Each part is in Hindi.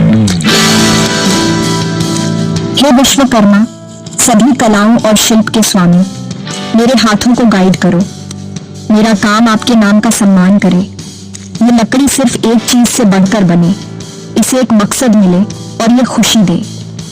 हे विश्वकर्मा, सभी कलाओं और शिल्प के स्वामी, मेरे हाथों को गाइड करो। मेरा काम आपके नाम का सम्मान करे। ये लकड़ी सिर्फ एक चीज से बढ़कर बने, इसे एक मकसद मिले और ये खुशी दे।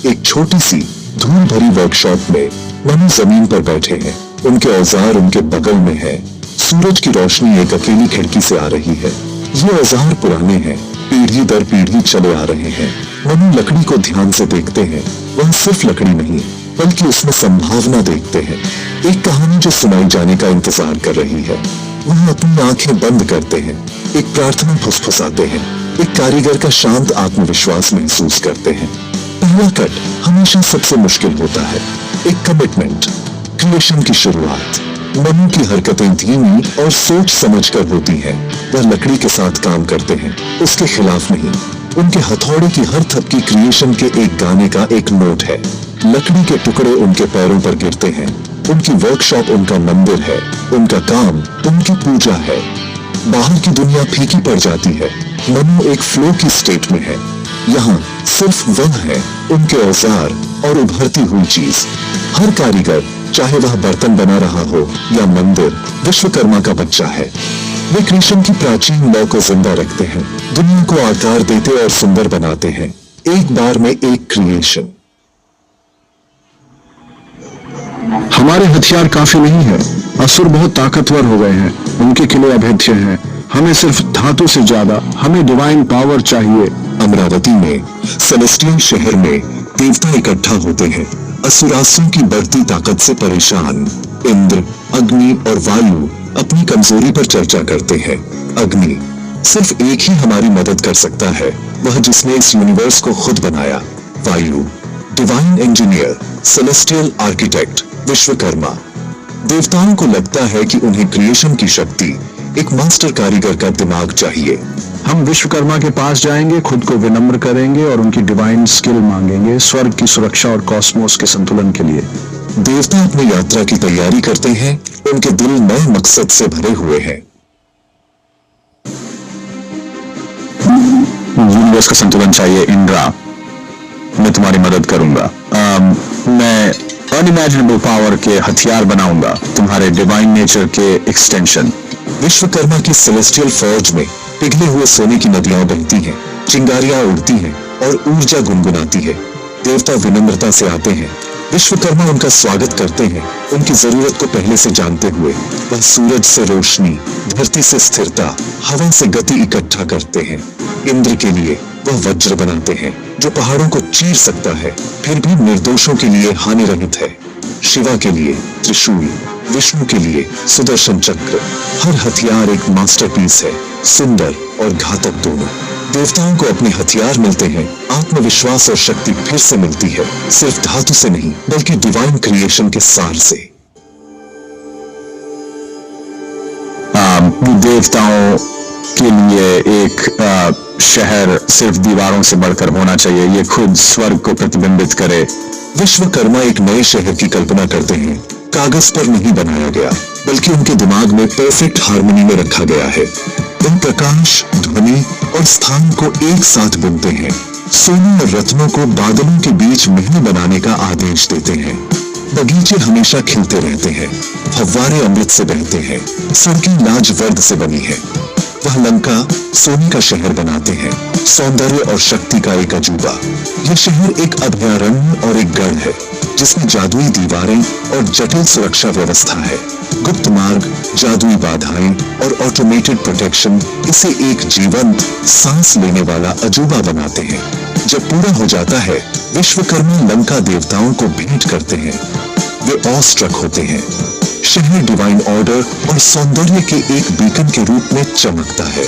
एक छोटी सी धूल भरी वर्कशॉप में मनु जमीन पर बैठे हैं। उनके औजार उनके बगल में है। सूरज की रोशनी एक अकेली खिड़की से आ रही है। ये औजार पुराने हैं, पीढ़ी दर पीढ़ी चले आ रहे हैं। मनु लकड़ी को ध्यान से देखते हैं। वह सिर्फ लकड़ी नहीं, बल्कि उसमें संभावना देखते हैं। एक कहानी जो सुनाई जाने का इंतजार कर रही है। वह अपनी आंखें बंद करते हैं, एक प्रार्थना फुसफुसाते हैं, एक कारीगर का शांत आत्मविश्वास महसूस करते हैं। पहला कट हमेशा सबसे मुश्किल होता है। एक कमिटमेंट, क्रिएशन की शुरुआत। मनु की हरकतें धीमी और सोच समझकर होती हैं। वह लकड़ी के साथ काम करते हैं, उसके खिलाफ नहीं। उनके हथौड़े की हर थपकी क्रिएशन के एक गाने का एक नोट है। लकड़ी के टुकड़े उनके पैरों पर गिरते हैं। उनकी वर्कशॉप उनका मंदिर है, उनका काम उनकी पूजा है। बाहर की दुनिया फीकी पड़ जाती है। मनु एक फ्लो की स्टेट में है। यहाँ सिर्फ वह है, उनके औजार और उभरती हुई चीज। हर कारीगर, चाहे वह बर्तन बना रहा हो या मंदिर, विश्वकर्मा का बच्चा है। वे क्रिएशन की प्राचीन लौ को जिंदा रखते हैं, दुनिया को आकार देते और सुंदर बनाते हैं। एक बार में एक क्रिएशन। हमारे हथियार काफी नहीं है। असुर बहुत ताकतवर हो गए हैं, उनके किले अभेद्य हैं। हमें सिर्फ धातु से ज्यादा, हमें डिवाइन पावर चाहिए। अमरावती में सेलेस्टियल शहर में देवता इकट्ठा होते हैं। असुरासुरों की बढ़ती ताकत से परेशान इंद्र, अग्नि और वायु अपनी कमजोरी पर चर्चा करते हैं। अग्नि, सिर्फ एक ही हमारी मदद कर सकता है, वह जिसने इस यूनिवर्स को खुद बनाया। वायु, divine engineer, celestial architect, Vishwakarma. देवताओं को लगता है कि उन्हें क्रिएशन की शक्ति, एक मास्टर कारीगर का दिमाग चाहिए। हम विश्वकर्मा के पास जाएंगे, खुद को विनम्र करेंगे और उनकी डिवाइन स्किल मांगेंगे, स्वर्ग की सुरक्षा और कॉस्मोस के संतुलन के लिए। देवता अपनी यात्रा की तैयारी करते हैं। उनके दिल नए मकसद से भरे हुए हैं। यूनिवर्स का संतुलन चाहिए इंद्रा, मैं तुम्हारी मदद करूंगा। मैं अनइमेजिनेबल पावर के हथियार बनाऊंगा, तुम्हारे डिवाइन नेचर के एक्सटेंशन। विश्वकर्मा की सेलेस्टियल फौज में पिघले हुए सोने की नदियां बहती हैं, चिंगारियां उड़ती हैं और ऊर्जा गुनगुनाती है। देवता विनम्रता से आते हैं। विश्वकर्मा उनका स्वागत करते हैं, उनकी जरूरत को पहले से जानते हुए। वह सूरज से रोशनी, धरती से स्थिरता, हवा से गति इकट्ठा करते हैं। इंद्र के लिए वह वज्र बनाते हैं जो पहाड़ों को चीर सकता है, फिर भी निर्दोषों के लिए हानि रहित है। शिवा के लिए त्रिशूल, विष्णु के लिए सुदर्शन चक्र। हर हथियार एक मास्टरपीस है, सुंदर और घातक दोनों। देवताओं को अपने हथियार मिलते हैं, आत्मविश्वास और शक्ति फिर से मिलती है, सिर्फ धातु से नहीं बल्कि डिवाइन क्रिएशन के सार से। देवताओं के लिए एक शहर सिर्फ दीवारों से बढ़कर होना चाहिए, ये खुद स्वर्ग को प्रतिबिंबित करे। विश्वकर्मा एक नए शहर की कल्पना करते हैं, कागज पर नहीं बनाया गया बल्कि उनके दिमाग में परफेक्ट हार्मनी में रखा गया है। वह प्रकाश, ध्वनि और स्थान को एक साथ बुनते हैं। सोने और रत्नों को बादलों के बीच महल बनाने का आदेश देते हैं। बगीचे हमेशा खिलते रहते हैं, फव्वारे अमृत से बहते हैं, सड़कें लाजवर्द से बनी है। वह लंका सोने का शहर बनाते हैं, सौंदर्य और शक्ति का एक अजूबा। यह शहर एक अभयारण्य और एक गढ़ है जिसमें जादुई दीवारें और जटिल सुरक्षा व्यवस्था है। गुप्त मार्ग, जादुई बाधाएं और ऑटोमेटेड प्रोटेक्शन इसे एक जीवंत, सांस लेने वाला अजूबा बनाते हैं। जब पूरा हो जाता है, विश्वकर्मा लंका देवताओं को भेंट करते हैं। वे ऑस्ट्रक होते हैं। शहर डिवाइन ऑर्डर और सौंदर्य के एक बीकन के रूप में चमकता है।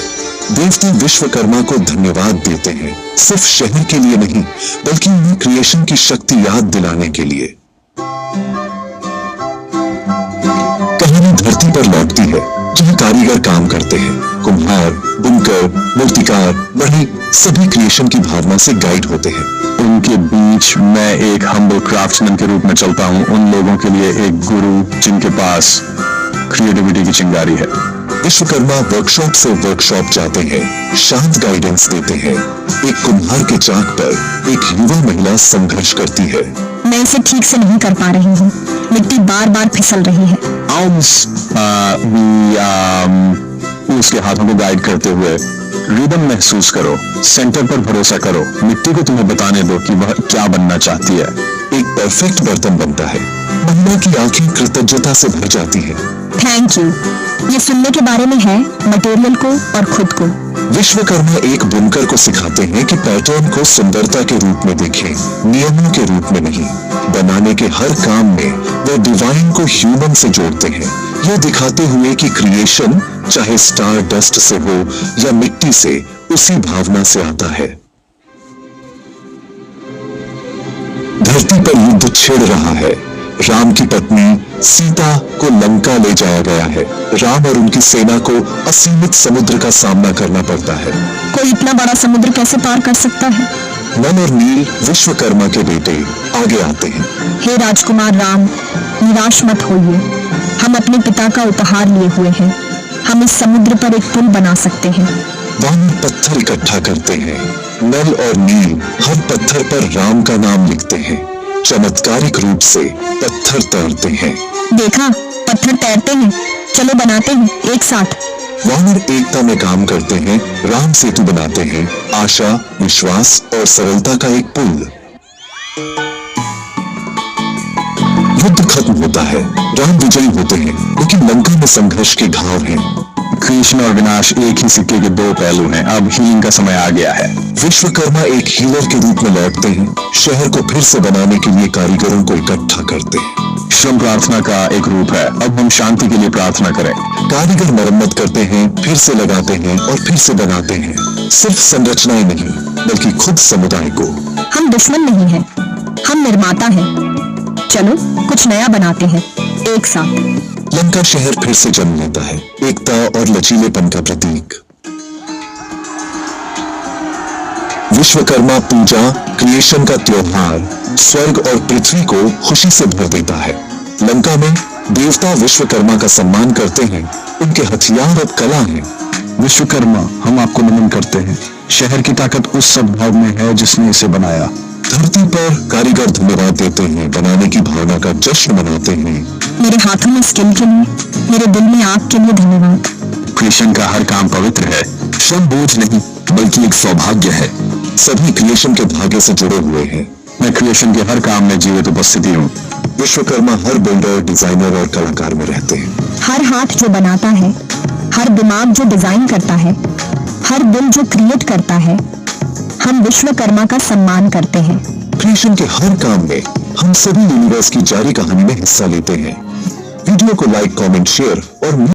देवता विश्वकर्मा को धन्यवाद देते हैं, सिर्फ शहर के लिए नहीं बल्कि उन्हें क्रिएशन की शक्ति याद दिलाने के लिए। कहानी धरती पर लौटती है जहां कारीगर काम करते हैं। कुम्हार, बुनकर, मूर्तिकार, बढ़ई सभी क्रिएशन की भावना से गाइड होते हैं। उनके बीच मैं एक हम्बल क्राफ्ट्समैन के रूप में चलता हूं, उन लोगों के लिए एक गुरु जिनके पास क्रिएटिविटी की चिंगारी है। विश्वकर्मा वर्कशॉप से वर्कशॉप जाते हैं, शांत गाइडेंस देते हैं। एक कुम्हार के चाक पर एक युवा महिला संघर्ष करती है। मैं इसे ठीक से नहीं कर पा रही हूँ, मिट्टी बार बार फिसल रही है। उसके हाथों को गाइड करते हुए रिदम महसूस करो, सेंटर पर भरोसा करो, मिट्टी को तुम्हें बताने दो कि वह क्या बनना चाहती है। एक परफेक्ट बर्तन बनता है। महिला की आंखें कृतज्ञता से भर जाती हैं। Thank you. ये सुनने के बारे में है, मटेरियल को और खुद को। विश्वकर्मा एक बुनकर को सिखाते हैं कि पैटर्न को सुंदरता के रूप में देखें, नियमों के रूप में नहीं। बनाने के हर काम में वे डिवाइन को ह्यूमन से जोड़ते हैं, यह दिखाते हुए कि क्रिएशन चाहे स्टार डस्ट से हो या मिट्टी से, उसी भावना से आता है। धरती पर युद्ध छिड़ रहा है। राम की पत्नी सीता को लंका ले जाया गया है। राम और उनकी सेना को असीमित समुद्र का सामना करना पड़ता है। कोई इतना बड़ा समुद्र कैसे पार कर सकता है? नल और नील विश्वकर्मा के बेटे आगे आते हैं। हे राजकुमार राम, निराश मत होइए। हम अपने पिता का उपहार लिए हुए हैं। हम इस समुद्र पर एक पुल बना सकते हैं। वानर पत्थर इकट्ठा करते हैं। नल और नील हर पत्थर पर राम का नाम लिखते हैं। चमत्कारिक रूप से पत्थर तैरते हैं। देखा, पत्थर तैरते हैं। चलो बनाते हैं एक साथ। वानर एकता में काम करते हैं, राम सेतु बनाते हैं, आशा, विश्वास और सरलता का एक पुल। युद्ध खत्म होता है, राम विजयी होते हैं, लेकिन लंका में संघर्ष के घाव हैं। कृष्ण और विनाश एक ही सिक्के के दो पहलू हैं। अब हीलिंग का समय आ गया है। विश्वकर्मा एक हीलर के रूप में लौटते हैं। शहर को फिर से बनाने के लिए कारीगरों को इकट्ठा करते हैं। श्रम प्रार्थना का एक रूप है। अब हम शांति के लिए प्रार्थना करें। कारीगर मरम्मत करते हैं, फिर से लगाते हैं और फिर से बनाते हैं। सिर्फ संरचनाएं नहीं, बल्कि खुद समुदाय को। हम दुश्मन नहीं हैं, हम निर्माता हैं। चलो कुछ नया बनाते हैं एक साथ। लंका शहर फिर से जन्म लेता है, एकता और लचीलेपन का प्रतीक। विश्वकर्मा पूजा क्रिएशन का त्योहार स्वर्ग और पृथ्वी को खुशी से भर देता है। लंका में देवता विश्वकर्मा का सम्मान करते हैं। उनके हथियार अब कला हैं। विश्वकर्मा, हम आपको नमन करते हैं। शहर की ताकत उस सद्भाव में है जिसने इसे बनाया। धरती पर कारीगर धन्यवाद देते हैं, बनाने की भावना का जश्न मनाते हैं। मेरे हाथों में स्किल के लिए, मेरे दिल में आग के लिए धन्यवाद। क्रिएशन का हर काम पवित्र है। श्रम बोझ नहीं, बल्कि एक सौभाग्य है। सभी क्रिएशन के धागे से जुड़े हुए हैं। मैं क्रिएशन के हर काम में जीवित उपस्थिति हूँ। विश्वकर्मा हर बिल्डर, डिजाइनर और कलाकार में रहते हैं। हर हाथ जो बनाता है, हर दिमाग जो डिजाइन करता है, हर दिल जो क्रिएट करता है, हम विश्वकर्मा का सम्मान करते हैं। क्रिएशन के हर काम में हम सभी यूनिवर्स की जारी कहानी में हिस्सा लेते हैं। वीडियो को लाइक, कमेंट, शेयर और